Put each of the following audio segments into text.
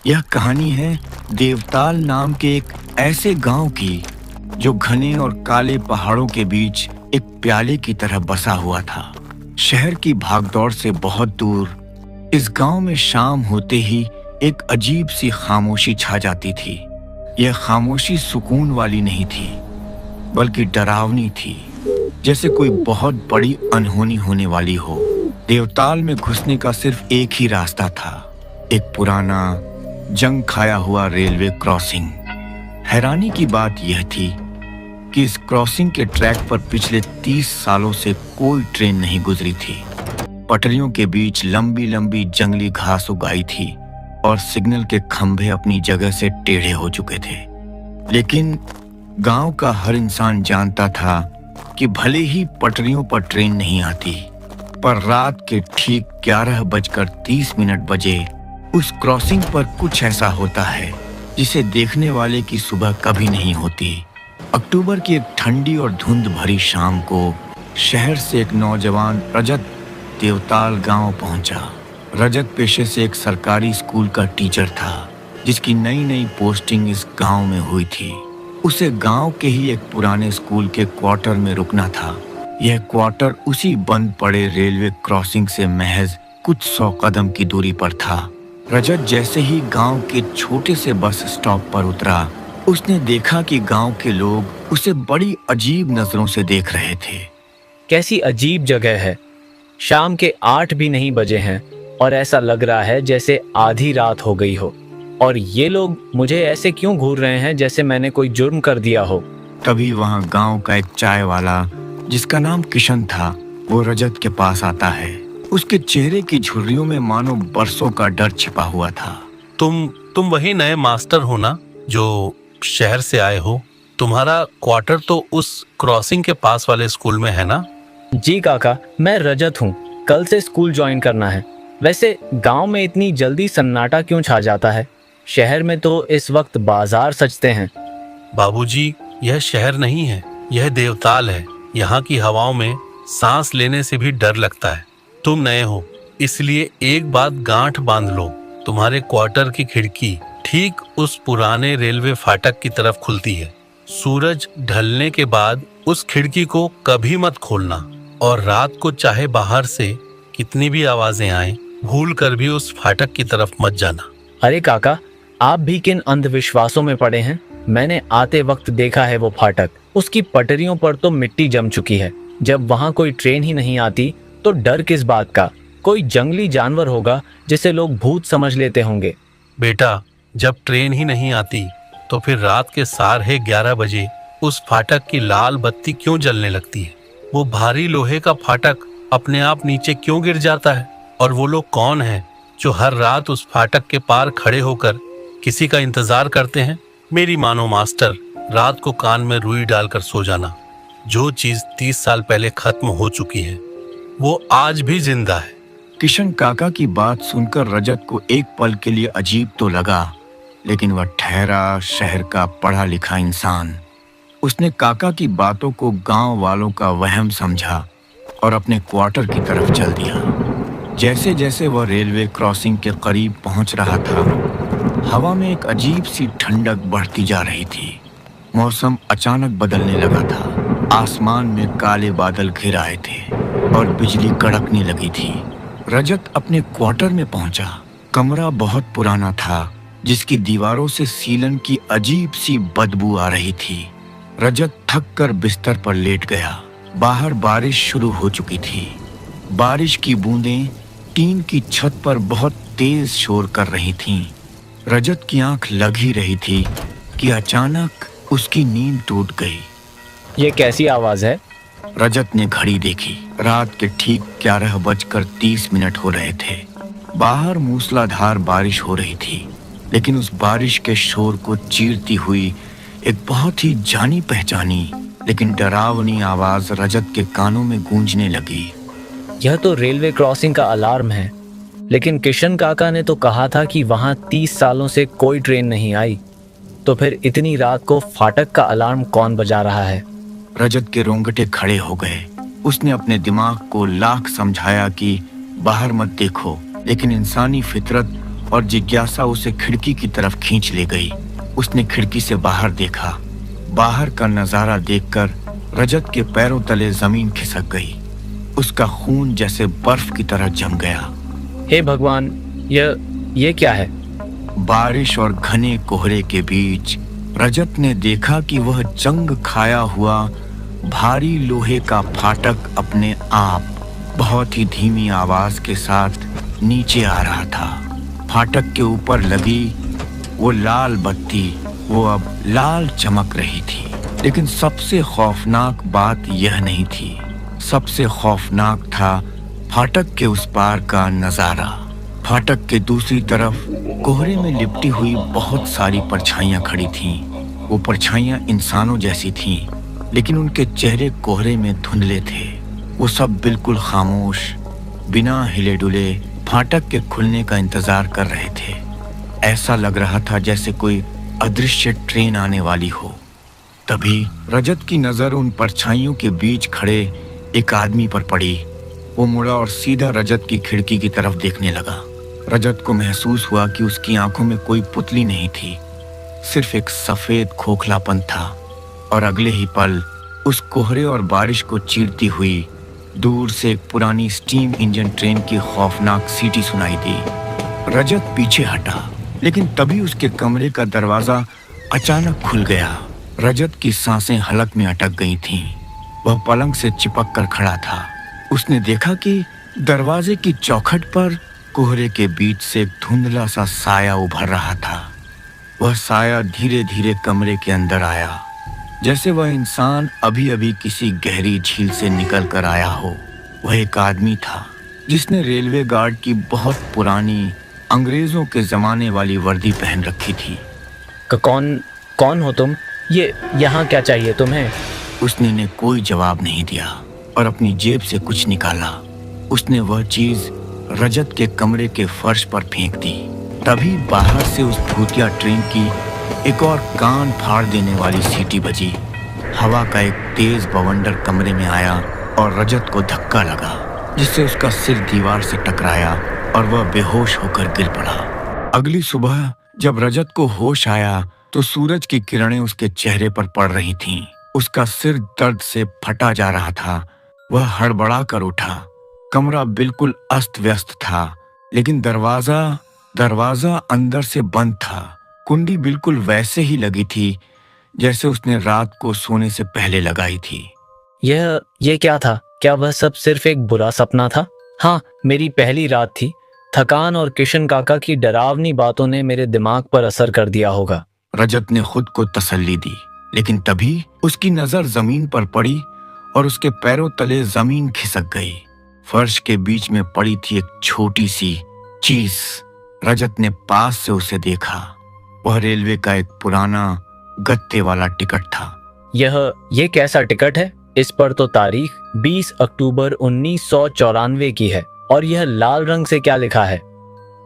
यह कहानी है देवताल नाम के एक ऐसे गांव की जो घने और काले पहाड़ों के बीच एक प्याले की तरह बसा हुआ था। शहर की भागदौड़ से बहुत दूर इस गांव में शाम होते ही एक अजीब सी खामोशी छा जाती थी। यह खामोशी सुकून वाली नहीं थी, बल्कि डरावनी थी, जैसे कोई बहुत बड़ी अनहोनी होने वाली हो। देवताल में घुसने का सिर्फ एक ही रास्ता था, एक पुराना जंग खाया हुआ रेलवे क्रॉसिंग। हैरानी की बात यह थी कि इस क्रॉसिंग के ट्रैक पर पिछले 30 सालों से कोई ट्रेन नहीं गुजरी थी। पटरियों के बीच लंबी लंबी जंगली घास उगाई थी और सिग्नल के खंभे अपनी जगह से टेढ़े हो चुके थे। लेकिन गांव का हर इंसान जानता था कि भले ही पटरियों पर ट्रेन नहीं आती, पर रात के ठीक 11:30 बजे उस क्रॉसिंग पर कुछ ऐसा होता है जिसे देखने वाले की सुबह कभी नहीं होती। अक्टूबर की एक ठंडी और धुंध भरी शाम को शहर से एक नौजवान रजत देवताल गांव पहुंचा। रजत पेशे से एक सरकारी स्कूल का टीचर था, जिसकी नई नई पोस्टिंग इस गांव में हुई थी। उसे गांव के ही एक पुराने स्कूल के क्वार्टर में रुकना था। यह क्वार्टर उसी बंद पड़े रेलवे क्रॉसिंग से महज कुछ 100 कदम की दूरी पर था। रजत जैसे ही गांव के छोटे से बस स्टॉप पर उतरा, उसने देखा कि गांव के लोग उसे बड़ी अजीब नजरों से देख रहे थे। कैसी अजीब जगह है। शाम के 8 भी नहीं बजे हैं और ऐसा लग रहा है जैसे आधी रात हो गई हो। और ये लोग मुझे ऐसे क्यों घूर रहे हैं जैसे मैंने कोई जुर्म कर दिया हो। तभी वहां गांव का एक चाय वाला, जिसका नाम किशन था, वो रजत के पास आता है। उसके चेहरे की झुर्रियों में मानो बरसों का डर छिपा हुआ था। तुम वही नए मास्टर हो ना, जो शहर से आए हो? तुम्हारा क्वार्टर तो उस क्रॉसिंग के पास वाले स्कूल में है ना? जी काका, मैं रजत हूँ। कल से स्कूल ज्वाइन करना है। वैसे गांव में इतनी जल्दी सन्नाटा क्यों छा जाता है? शहर में तो इस वक्त बाजार सजते हैं। बाबूजी, यह शहर नहीं है, यह देवताल है। यहाँ की हवाओं में सांस लेने से भी डर लगता है। तुम नए हो, इसलिए एक बात गांठ बांध लो। तुम्हारे क्वार्टर की खिड़की ठीक उस पुराने रेलवे फाटक की तरफ खुलती है। सूरज ढलने के बाद उस खिड़की को कभी मत खोलना, और रात को चाहे बाहर से कितनी भी आवाजें आएं, भूल कर भी उस फाटक की तरफ मत जाना। अरे काका, आप भी किन अंधविश्वासों में पड़े हैं? मैंने आते वक्त देखा है वो फाटक। उसकी पटरियों पर तो मिट्टी जम चुकी है। जब वहाँ कोई ट्रेन ही नहीं आती तो डर किस बात का? कोई जंगली जानवर होगा जिसे लोग भूत समझ लेते होंगे। बेटा, जब ट्रेन ही नहीं आती तो फिर रात के 11:30 बजे उस फाटक की लाल बत्ती क्यों जलने लगती है? वो भारी लोहे का फाटक अपने आप नीचे क्यों गिर जाता है? और वो लोग कौन हैं जो हर रात उस फाटक के पार खड़े होकर किसी का इंतजार करते हैं? मेरी मानो मास्टर, रात को कान में रुई डालकर सो जाना। जो चीज 30 साल पहले खत्म हो चुकी है, वो आज भी जिंदा है। किशन काका की बात सुनकर रजत को एक पल के लिए अजीब तो लगा, लेकिन वह ठहरा शहर का पढ़ा लिखा इंसान। उसने काका की बातों को गांव वालों का वहम समझा और अपने क्वार्टर की तरफ चल दिया। जैसे जैसे वह रेलवे क्रॉसिंग के करीब पहुंच रहा था, हवा में एक अजीब सी ठंडक बढ़ती जा रही थी। मौसम अचानक बदलने लगा था। आसमान में काले बादल घिर आए थे और बिजली कड़कने लगी थी। रजत अपने क्वार्टर में पहुंचा। कमरा बहुत पुराना था, जिसकी दीवारों से सीलन की अजीब सी बदबू आ रही थी। रजत थक कर बिस्तर पर लेट गया। बाहर बारिश शुरू हो चुकी थी। बारिश की बूंदें टीन की छत पर बहुत तेज शोर कर रही थीं। रजत की आंख लग ही रही थी कि अचानक उसकी नींद टूट गई। ये कैसी आवाज है? रजत ने घड़ी देखी। रात के ठीक 11:30 हो रहे थे। बाहर मूसलाधार बारिश हो रही थी, लेकिन उस बारिश के शोर को चीरती हुई एक बहुत ही जानी पहचानी लेकिन डरावनी आवाज रजत के कानों में गूंजने लगी। यह तो रेलवे क्रॉसिंग का अलार्म है। लेकिन किशन काका ने तो कहा था कि वहाँ 30 सालों से कोई ट्रेन नहीं आई। तो फिर इतनी रात को फाटक का अलार्म कौन बजा रहा है? रजत के रोंगटे खड़े हो गए। उसने अपने दिमाग को लाख समझाया कि बाहर मत देखो, लेकिन इंसानी फितरत और जिज्ञासा उसे खिड़की की तरफ खींच ले गई। उसने खिड़की से बाहर देखा। बाहर का नजारा देखकर रजत के पैरों तले जमीन खिसक गई। उसका खून जैसे बर्फ की तरह जम गया। हे भगवान, ये क्या है? बारिश और घने कोहरे के बीच रजत ने देखा कि वह जंग खाया हुआ भारी लोहे का फाटक अपने आप बहुत ही धीमी आवाज के साथ नीचे आ रहा था। फाटक के ऊपर लगी वो लाल बत्ती वो अब लाल चमक रही थी। लेकिन सबसे खौफनाक बात यह नहीं थी। सबसे खौफनाक था फाटक के उस पार का नजारा। फाटक के दूसरी तरफ कोहरे में लिपटी हुई बहुत सारी परछाइयां खड़ी थीं। वो परछाइयां इंसानों जैसी थीं, लेकिन उनके चेहरे कोहरे में धुंधले थे। वो सब बिल्कुल खामोश, बिना हिले डुले फाटक के खुलने का इंतजार कर रहे थे। ऐसा लग रहा था जैसे कोई अदृश्य ट्रेन आने वाली हो। तभी रजत की नजर उन परछाइयों के बीच खड़े एक आदमी पर पड़ी। वो मुड़ा और सीधा रजत की खिड़की की तरफ देखने लगा। रजत को महसूस हुआ कि उसकी आंखों में कोई पुतली नहीं थी, सिर्फ एक सफेद खोखलापन था। और अगले ही पल उस कोहरे और बारिश को चीरती हुई दूर से एक पुरानी स्टीम इंजन ट्रेन की खौफनाक सीटी सुनाई दी। रजत पीछे हटा, लेकिन तभी उसके कमरे का दरवाजा अचानक खुल गया। रजत की सांसें हलक में अटक गई थीं। वह पलंग से चिपक कर खड़ा था। उसने देखा कि दरवाजे की चौखट पर कोहरे के बीच से एक धुंधला सा साया उभर रहा था। वह साया धीरे धीरे कमरे के अंदर आया, जैसे वह इंसान अभी अभी किसी गहरी झील से निकल कर आया हो। वह एक आदमी था जिसने रेलवे गार्ड की बहुत पुरानी अंग्रेजों के जमाने वाली वर्दी पहन रखी थी। कौन हो तुम? ये यहाँ क्या चाहिए तुम्हें? उसने ने कोई जवाब नहीं दिया और अपनी जेब से कुछ निकाला। उसने वह चीज रजत के कमरे के फर्श पर फेंक दी। तभी बाहर से उस भूतिया ट्रेन की एक और कान फाड़ देने वाली सीटी बजी। हवा का एक तेज बवंडर कमरे में आया और रजत को धक्का लगा, जिससे उसका सिर दीवार से टकराया और वह बेहोश होकर गिर पड़ा। अगली सुबह जब रजत को होश आया तो सूरज की किरणें उसके चेहरे पर पड़ रही थीं। उसका सिर दर्द से फटा जा रहा था। वह हड़बड़ा कर उठा। कमरा बिल्कुल अस्त व्यस्त था, लेकिन दरवाजा अंदर से बंद था। कुंडी बिल्कुल वैसे ही लगी थी जैसे उसने रात को सोने से पहले लगाई थी। ये क्या था? क्या वह सब सिर्फ एक बुरा सपना था? हाँ, मेरी पहली रात थी। थकान और किशन काका की डरावनी बातों ने मेरे दिमाग पर असर कर दिया होगा। रजत ने खुद को तसल्ली दी, लेकिन तभी उसकी नजर जमीन पर पड़ी और उसके पैरों तले जमीन खिसक गई। फर्श के बीच में पड़ी थी एक छोटी सी चीज। रजत ने पास से उसे देखा। वह रेलवे का एक पुराना गत्ते वाला टिकट था। ये कैसा टिकट है? इस पर तो तारीख 20 अक्टूबर 1994 की है और यह लाल रंग से क्या लिखा है?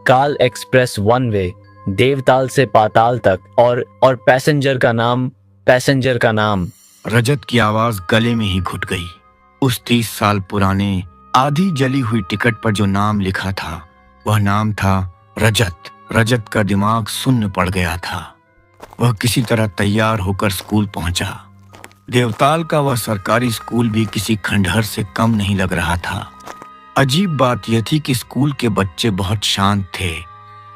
काल एक्सप्रेस वन वे, देवताल से पाताल तक और पैसेंजर का नाम। रजत की आवाज गले में ही घुट गई। उस 30 साल पुराने आधी जली हुई टिकट पर जो नाम लिखा था, वह नाम था रजत। रजत का दिमाग सुन्न पड़ गया था। वह किसी तरह तैयार होकर स्कूल पहुंचा। देवताल का वह सरकारी स्कूल भी किसी खंडहर से कम नहीं लग रहा था। अजीब बात यह थी कि स्कूल के बच्चे बहुत शांत थे।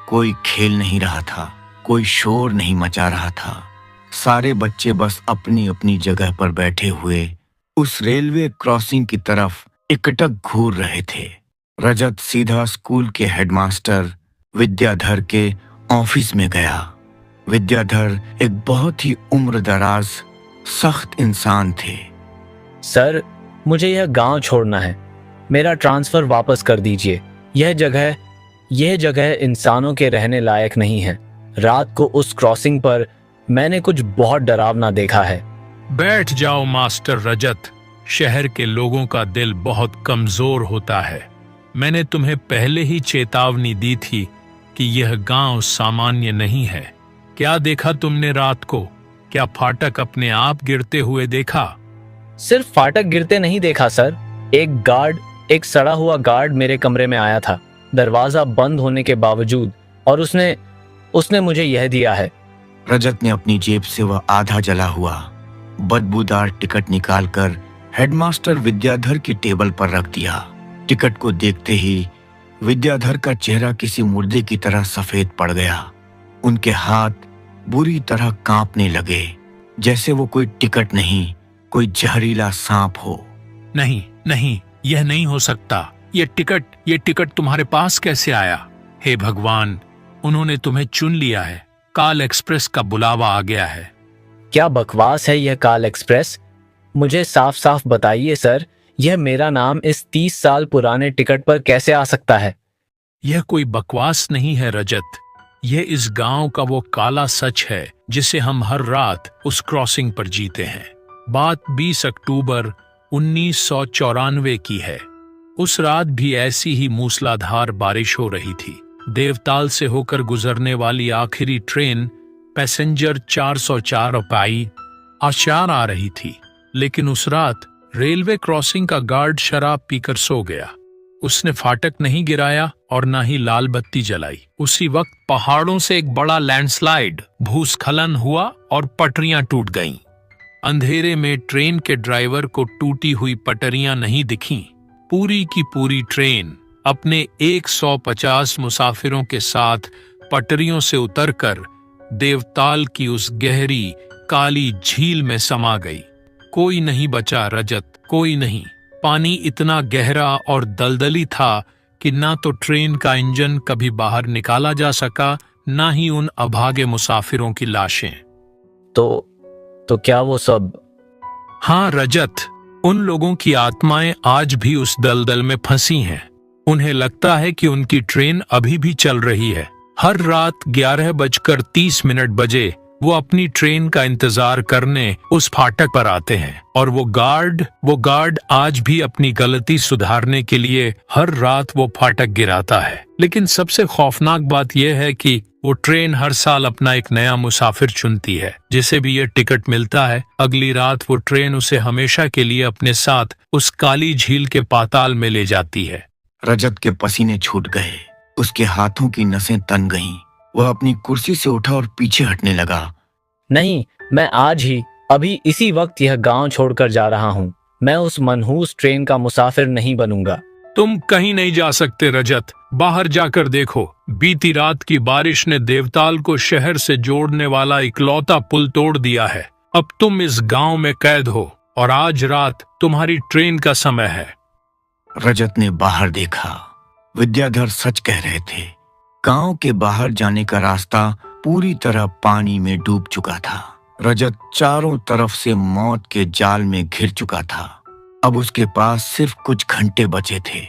कोई खेल नहीं रहा था, कोई शोर नहीं मचा रहा था। सारे बच्चे बस अपनी अपनी जगह पर बैठे हुए उस रेलवे क्रॉसिंग की तरफ एकटक घूर रहे थे। रजत सीधा स्कूल के हेडमास्टर विद्याधर के ऑफिस में गया। विद्याधर एक बहुत ही उम्रदराज सख्त इंसान थे। सर, मुझे यह गांव छोड़ना है। मेरा ट्रांसफर वापस कर दीजिए। यह जगह इंसानों के रहने लायक नहीं है। रात को उस क्रॉसिंग पर मैंने कुछ बहुत डरावना देखा है। बैठ जाओ मास्टर रजत। शहर के लोगों का दिल बहुत कमजोर होता है। मैंने तुम्हें पहले ही चेतावनी दी थी कि यह गांव सामान्य नहीं है। क्या देखा तुमने रात को? क्या फाटक अपने आप गिरते हुए देखा? सिर्फ फाटक गिरते नहीं देखा सर। एक सड़ा हुआ गार्ड मेरे कमरे में आया था। दरवाजा बंद होने के बावजूद और उसने उसने मुझे यह दिया है। रजत ने अपनी जेब से वह आधा जला हुआ बदबूदार टिकट निकालकर हेडमास्टर विद्याधर की टेबल पर रख दिया। टिकट को देखते ही विद्याधर का चेहरा किसी मुर्दे की तरह सफेद पड़ गया। उनके हाथ बुरी तरह कांपने लगे, जैसे वो कोई टिकट नहीं, कोई जहरीला सांप हो। नहीं नहीं, यह नहीं हो सकता। ये टिकट तुम्हारे पास कैसे आया? हे भगवान, उन्होंने तुम्हें चुन लिया है। काल एक्सप्रेस का बुलावा आ गया है। क्या बकवास है यह काल एक्सप्रेस? मुझे साफ साफ बताइए सर, यह मेरा नाम इस 30 साल पुराने टिकट पर कैसे आ सकता है? यह कोई बकवास नहीं है रजत। यह इस गांव का वो काला सच है जिसे हम हर रात उस क्रॉसिंग पर जीते हैं। बात 20 अक्टूबर 1994 की है। उस रात भी ऐसी ही मूसलाधार बारिश हो रही थी। देवताल से होकर गुजरने वाली आखिरी ट्रेन पैसेंजर 404 रुपये आशार आ रही थी, लेकिन उस रात रेलवे क्रॉसिंग का गार्ड शराब पीकर सो गया। उसने फाटक नहीं गिराया और न ही लाल बत्ती जलाई। उसी वक्त पहाड़ों से एक बड़ा लैंडस्लाइड, भूस्खलन हुआ और पटरियां टूट गईं। अंधेरे में ट्रेन के ड्राइवर को टूटी हुई पटरियां नहीं दिखीं। पूरी की पूरी ट्रेन अपने 150 मुसाफिरों के साथ पटरियों से उतरकर देवताल की उस गहरी काली झील में समा गई। कोई नहीं बचा रजत, कोई नहीं। पानी इतना गहरा और दलदली था कि ना तो ट्रेन का इंजन कभी बाहर निकाला जा सका, ना ही उन अभागे मुसाफिरों की लाशें। तो क्या वो सब? हाँ रजत, उन लोगों की आत्माएं आज भी उस दलदल में फंसी हैं। उन्हें लगता है कि उनकी ट्रेन अभी भी चल रही है। हर रात 11:30 बजे वो अपनी ट्रेन का इंतजार करने उस फाटक पर आते हैं, और वो गार्ड आज भी अपनी गलती सुधारने के लिए हर रात वो फाटक गिराता है। लेकिन सबसे खौफनाक बात यह है कि वो ट्रेन हर साल अपना एक नया मुसाफिर चुनती है। जिसे भी ये टिकट मिलता है, अगली रात वो ट्रेन उसे हमेशा के लिए अपने साथ उस काली झील के पाताल में ले जाती है। रजत के पसीने छूट गए, उसके हाथों की नसें तन गईं। वह अपनी कुर्सी से उठा और पीछे हटने लगा। नहीं, मैं आज ही अभी इसी वक्त यह गांव छोड़कर जा रहा हूँ। मैं उस मनहूस ट्रेन का मुसाफिर नहीं बनूंगा। तुम कहीं नहीं जा सकते रजत, बाहर जाकर देखो। बीती रात की बारिश ने देवताल को शहर से जोड़ने वाला इकलौता पुल तोड़ दिया है। अब तुम इस गांव में कैद हो और आज रात तुम्हारी ट्रेन का समय है। रजत ने बाहर देखा। विद्याधर सच कह रहे थे। गांव के बाहर जाने का रास्ता पूरी तरह पानी में डूब चुका था। रजत चारों तरफ से मौत के जाल में घिर चुका था। अब उसके पास सिर्फ कुछ घंटे बचे थे।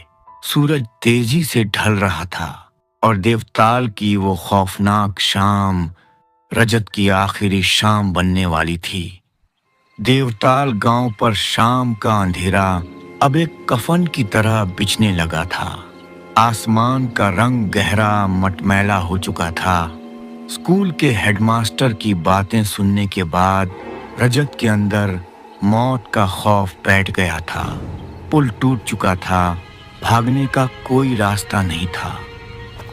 सूरज तेजी से ढल रहा था और देवताल की वो खौफनाक शाम रजत की आखिरी शाम बनने वाली थी। देवताल गांव पर शाम का अंधेरा अब एक कफन की तरह बिछने लगा था। आसमान का रंग गहरा मटमैला हो चुका था। स्कूल के हेडमास्टर की बातें सुनने के बाद रजत के अंदर मौत का खौफ बैठ गया था। पुल टूट चुका था, भागने का कोई रास्ता नहीं था।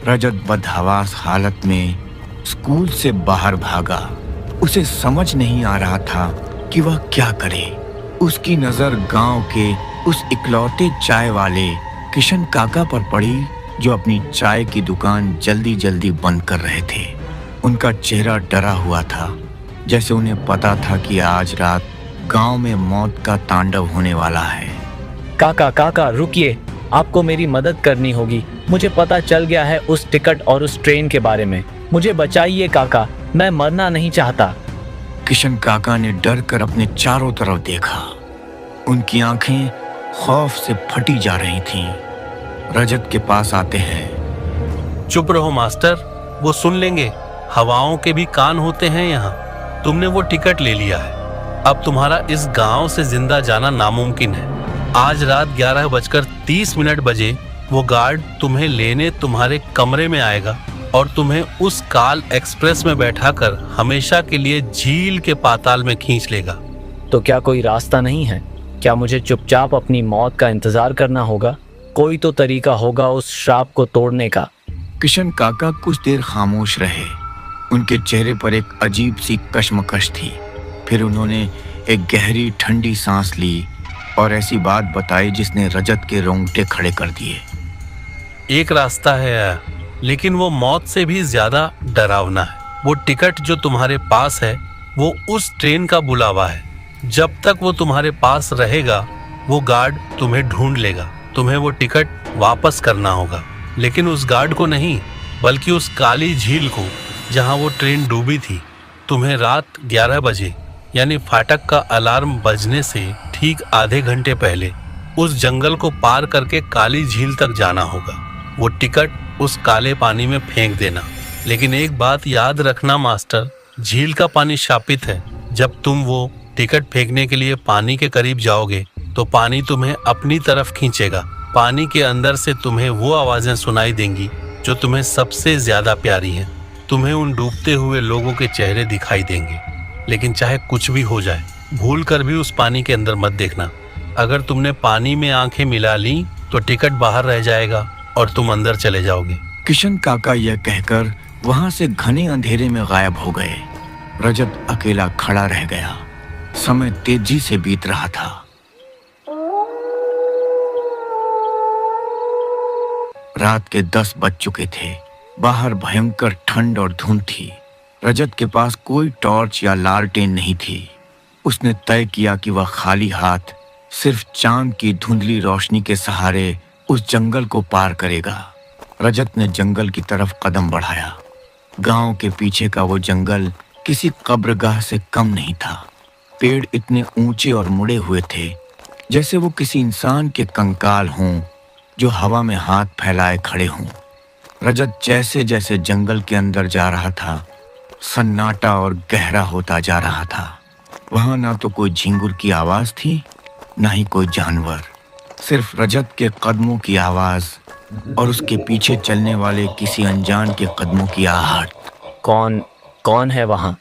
रजत बदहवास हालत में स्कूल से बाहर भागा। उसे समझ नहीं आ रहा था कि वह क्या करे। उसकी नजर गांव के उस इकलौते चाय वाले किशन काका पर पड़ी, जो अपनी चाय की दुकान जल्दी जल्दी बंद कर रहे थे। उनका चेहरा डरा हुआ था, जैसे उन्हें पता था कि आज रात गांव में मौत का तांडव होने वाला है। काका रुकिए, आपको मेरी मदद करनी होगी। मुझे पता चल गया है उस टिकट और उस ट्रेन के बारे में। मुझे बचाइए काका, मैं मरना नहीं चाहता। किशन काका ने डर कर अपने चारों तरफ देखा। उनकी आंखें खौफ से फटी जा रही थीं। रजत के पास आते हैं। चुप रहो मास्टर, वो सुन लेंगे। हवाओं के भी कान होते हैं यहाँ। तुमने वो टिकट ले लिया है। अब तुम्हारा इस गांव से जिंदा जाना नामुमकिन है। आज रात 11:30 बजे वो गार्ड तुम्हें लेने तुम्हारे कमरे में आएगा और तुम्हें उस काल एक्सप्रेस में बैठाकर हमेशा के लिए झील के पाताल में खींच लेगा। तो क्या कोई रास्ता नहीं है? क्या मुझे चुपचाप अपनी मौत का इंतजार करना होगा? कोई तो तरीका होगा उस श्राप को तोड़ने का। किशन काका कुछ देर खामोश रहे। उनके चेहरे पर एक अजीब सी कश्मकश थी। फिर उन्होंने एक गहरी ठंडी सांस ली और ऐसी बात बताई जिसने रजत के रोंगटे खड़े कर दिए। एक रास्ता है, लेकिन वो मौत से भी ज्यादा डरावना है। वो टिकट जो तुम्हारे पास है वो उस ट्रेन का बुलावा है। जब तक वो तुम्हारे पास रहेगा वो गार्ड तुम्हें ढूंढ लेगा। तुम्हें वो टिकट वापस करना होगा, लेकिन उस गार्ड को नहीं, बल्कि उस काली झील को जहां वो ट्रेन डूबी थी। तुम्हें रात 11 बजे यानी फाटक का अलार्म बजने से ठीक आधे घंटे पहले उस जंगल को पार करके काली झील तक जाना होगा। वो टिकट उस काले पानी में फेंक देना। लेकिन एक बात याद रखना मास्टर, झील का पानी शापित है। जब तुम वो टिकट फेंकने के लिए पानी के करीब जाओगे तो पानी तुम्हें अपनी तरफ खींचेगा। पानी के अंदर से तुम्हें वो आवाजें सुनाई देंगी जो तुम्हें सबसे ज्यादा प्यारी हैं। तुम्हें उन डूबते हुए लोगों के चेहरे दिखाई देंगे। लेकिन चाहे कुछ भी हो जाए, भूल कर भी उस पानी के अंदर मत देखना। अगर तुमने पानी में आंखें मिला ली तो टिकट बाहर रह जाएगा और तुम अंदर चले जाओगे। किशन काका यह कहकर वहां से घने अंधेरे में गायब हो गए। रजत अकेला खड़ा रह गया। समय तेजी से बीत रहा था। रात के 10 बज चुके थे। बाहर भयंकर ठंड और धुंध थी। रजत के पास कोई टॉर्च या लालटेन नहीं थी। उसने तय किया कि वह खाली हाथ सिर्फ चांद की धुंधली रोशनी के सहारे उस जंगल को पार करेगा। रजत ने जंगल की तरफ कदम बढ़ाया। गांव के पीछे का वो जंगल किसी कब्रगाह से कम नहीं था। पेड़ इतने ऊंचे और मुड़े हुए थे जैसे वो किसी इंसान के कंकाल हों जो हवा में हाथ फैलाए खड़े हों। रजत जैसे जैसे जंगल के अंदर जा रहा था, सन्नाटा और गहरा होता जा रहा था। वहां ना तो कोई झिंगुर की आवाज थी, ना ही कोई जानवर। सिर्फ रजत के कदमों की आवाज और उसके पीछे चलने वाले किसी अनजान के कदमों की आहट। कौन है वहां?